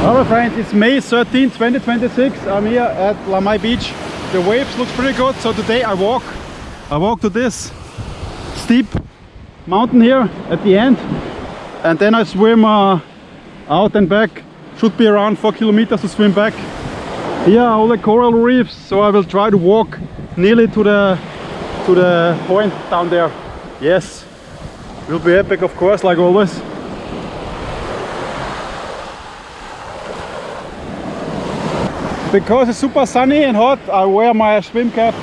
Alright friends, it's May 13, 2026. I'm here at LAMAI beach. The waves look pretty good, so today I walk to this steep mountain here at the end, and then I swim out and back. Should be around 4 kilometers to swim back. Here are all the coral reefs, so I will try to walk nearly to the point down there. Yes, will be epic, of course, like always. Because it's super sunny and hot, I wear my swim cap.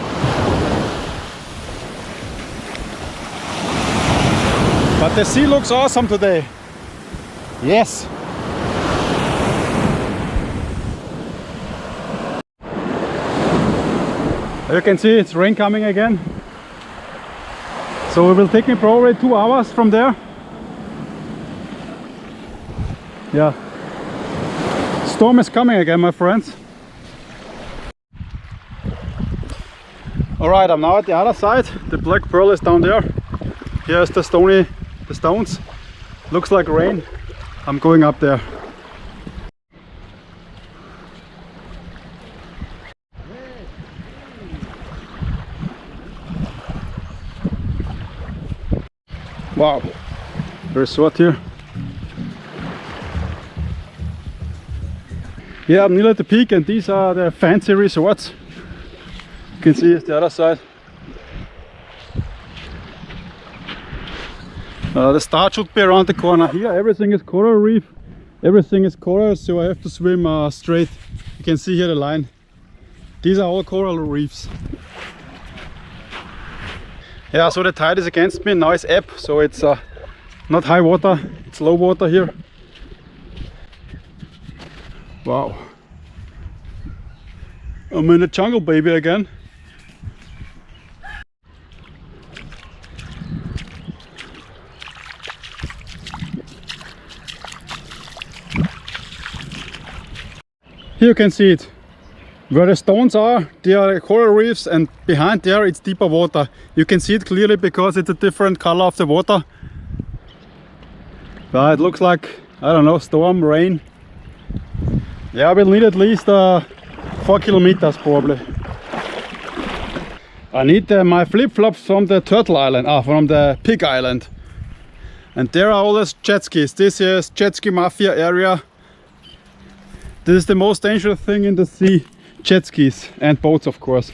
But the sea looks awesome today. Yes. You can see it's rain coming again. So it will take me probably 2 hours from there. Yeah. Storm is coming again, my friends. Alright, I'm now at the other side. The black pearl is down there. Here's the stones. Looks like rain. I'm going up there. Wow, resort here. Yeah, I'm near at the peak, and these are the fancy resorts. You can see it's the other side. The start should be around the corner. Here everything is coral reef. Everything is coral, so I have to swim straight. You can see here the line. These are all coral reefs. Yeah, so the tide is against me. Now it's ebb, so it's not high water, it's low water here. Wow. I'm in the jungle, baby, again. Here you can see it. Where the stones are, there are coral reefs, and behind there it's deeper water. You can see it clearly because it's a different color of the water. It looks like, I don't know, storm, rain. Yeah, I will need at least 4 kilometers probably. I need my flip-flops from the Turtle Island, from the Pig Island. And there are all these jet skis. This is JETSKI MAFIA area. This is the most dangerous thing in the sea. Jet skis and boats, of course,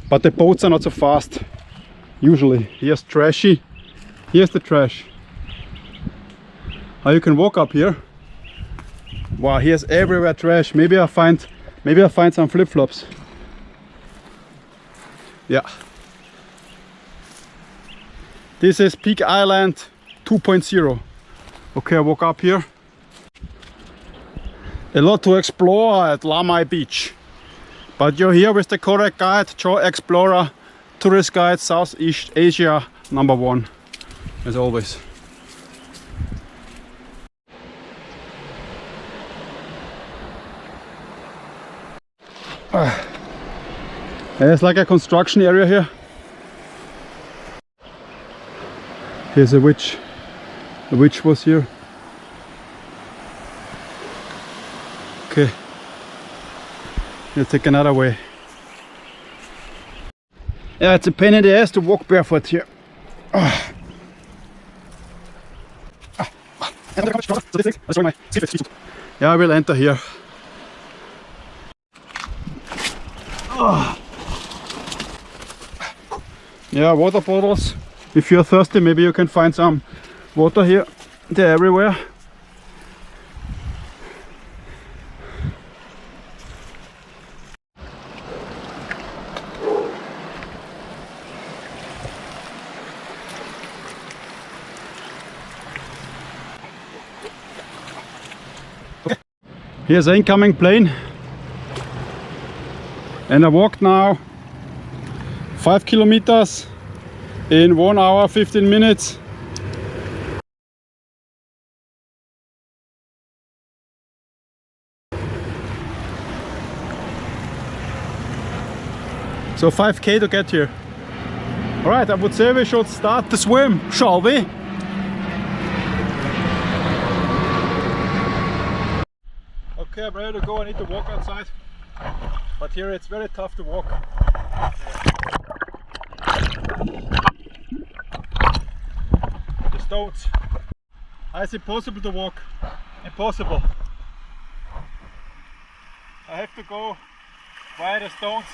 but the boats are not so fast usually. Here's trashy. Here's the trash. You can walk up here. Wow, here's everywhere trash. Maybe I find some flip-flops. Yeah, this is Pig Island 2.0. Okay, I walk up here. A lot to explore at LAMAI beach. But you're here with the correct guide, Joe Explorer, tourist guide, Southeast Asia #1, as always. There's like a construction area here. Here's a witch. The witch was here. Okay. We'll take another way. Yeah, it's a pain in the ass to walk barefoot here. Yeah, I will enter here. Yeah, water bottles. If you're thirsty, maybe you can find some water here. They're everywhere. Here's an incoming plane, and I walked now 5 kilometers in 1 hour 15 minutes. So 5k to get here. Alright, I would say we should start the swim, shall we? Okay, I'm ready to go. I need to walk outside, but here it's very tough to walk. The stones. It's impossible to walk. Impossible. I have to go via the stones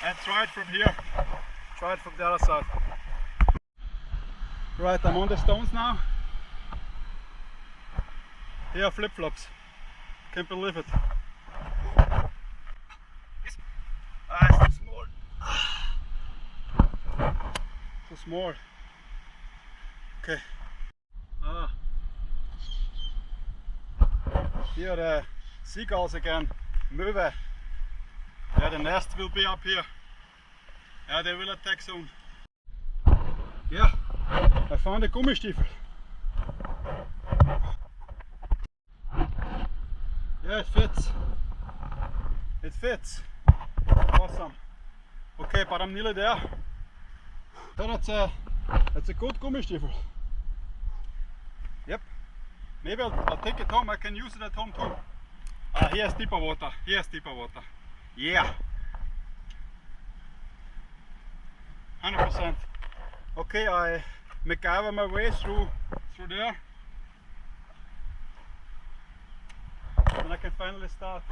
and try it from here. Try it from the other side. Right, I'm on the stones now. Here are flip-flops. Can't believe it. Yes. It's too small. Too small. Okay. Here are the seagulls again. Möwe. Yeah, the nest will be up here. Yeah, they will attack soon. Yeah, I found a Gummistiefel. Yeah, it fits. It fits. Awesome. Okay, but I'm nearly there. Yeah, that's a good Gummistiefel. Yep. Maybe I'll take it home. I can use it at home too. Here's deeper water. Here's deeper water. Yeah. 100%. Okay, I MacGyver my way through there. And I can finally start.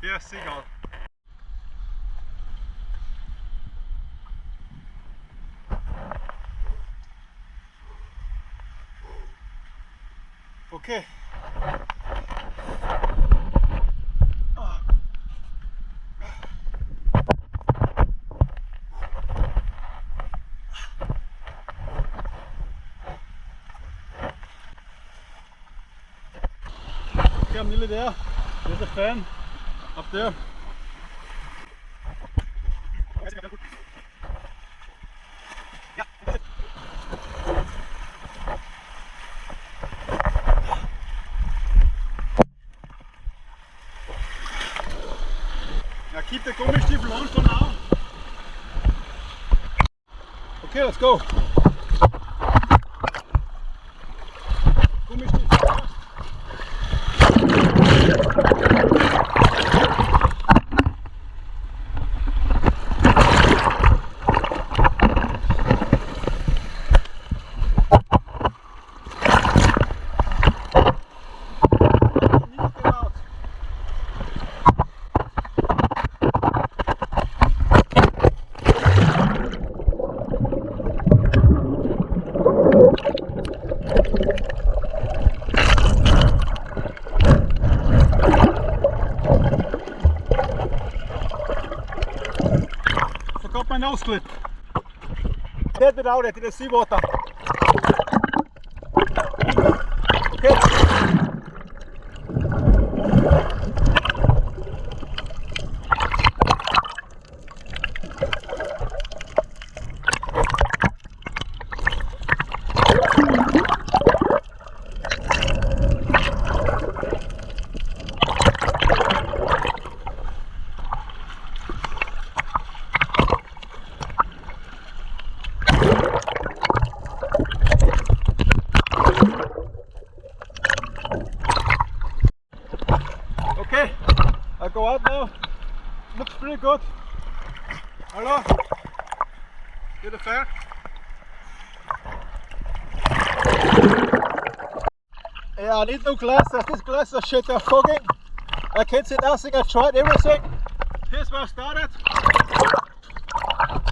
Here's seagull. Okay. Okay, I'm nearly there. There's a fan up there. Now keep the Gummistiefel on for now. Okay, let's go. Gummistiefel first. My nose clip. Dead without it in the seawater. Okay. Okay, I go out now. Looks pretty good. Hello? Get a fair? Yeah, I need new glasses. These glasses shit, they're fogging. I can't see nothing. I tried everything. Here's where I started.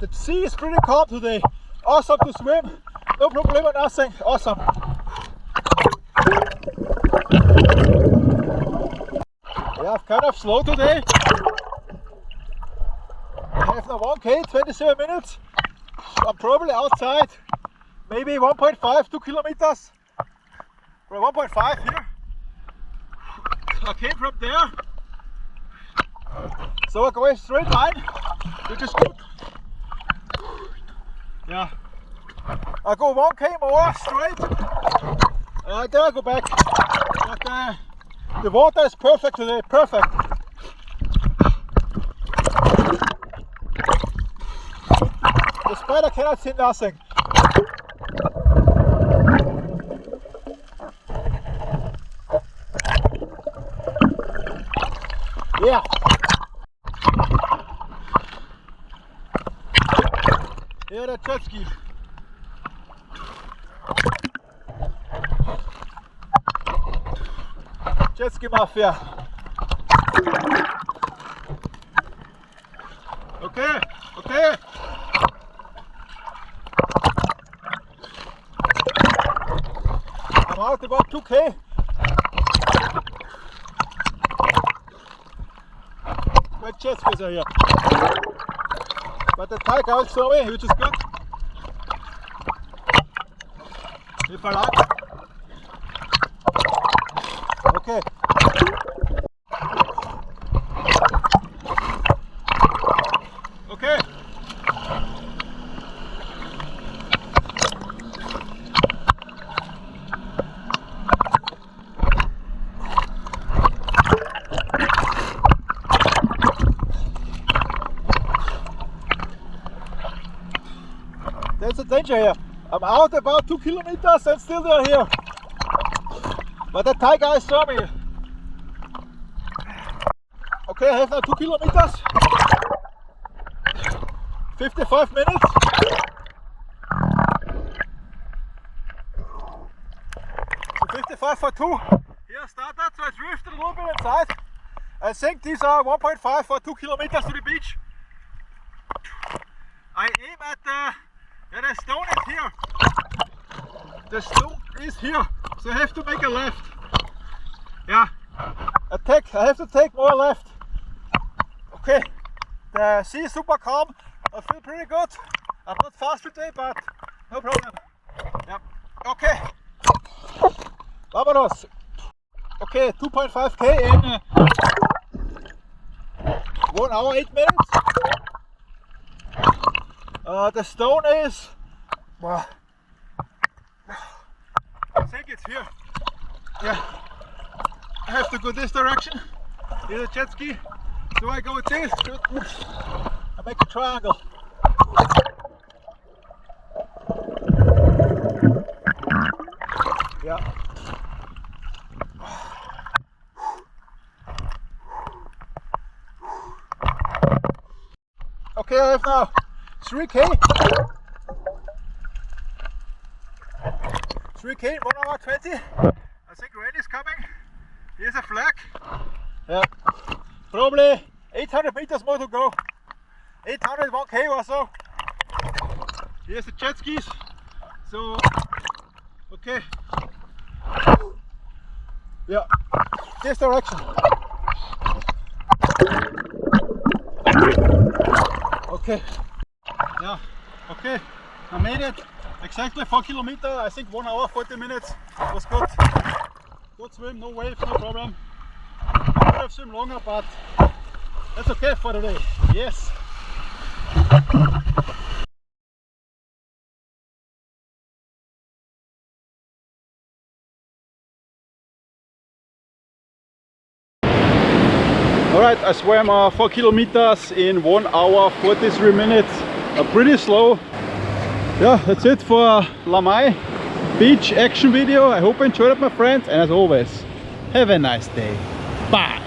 The sea is pretty calm today. Awesome to swim. No problem, nothing. Awesome. Yeah, I'm kind of slow today. I have now 1k, 27 minutes. I'm probably outside. Maybe 1.5, 2 kilometers. Or 1.5 here. I came from there. So I go a straight line, which is good. Yeah. I go 1k more straight. Then I go back. But, the water is perfect today, perfect. The spider cannot see nothing. Yeah. Here the jet ski. Jet ski mafia. Okay, okay. I'm out about 2K. Great jet skis are here. But the Thai KOH SAMUI, which is good. If I like. Okay. Okay. There's a danger here. I'm out about 2 kilometers and still they're here. But the Thai guys saw me. Okay, I have now 2 kilometers. 55 minutes. So 55 for 2. Here started, so I drifted a little bit inside. I think these are 1.5 for 2 kilometers to the beach. I aim at the stone is here. The stone is here, so I have to make a left. Yeah, I have to take more left. Okay, the sea is super calm. I feel pretty good. I'm not fast today, but no problem. Yeah. Okay. Vámonos. Okay, 2.5K in 1 hour 8 minutes. The stone is, well, I think it's here. Yeah, I have to go this direction. Here's a jet ski. So I go with this. I make a triangle. Yeah. Okay, I have now 3K. 3K, 1 hour 20. I think rain is coming. Here's a flag. Yeah. Probably 800 meters more to go. 800, 1K or so. Here's the jet skis. So, okay. Yeah, this direction. Okay. Yeah, okay. I made it. Exactly 4 kilometers. I think 1 hour 40 minutes. Was good. Good swim, no waves, no problem. I could have swum longer, but that's okay for today. Yes. Alright, I swam 4 kilometers in 1 hour 43 minutes. Pretty slow. Yeah, that's it for LAMAI beach action video. I hope you enjoyed it, my friends, and as always, have a nice day. Bye.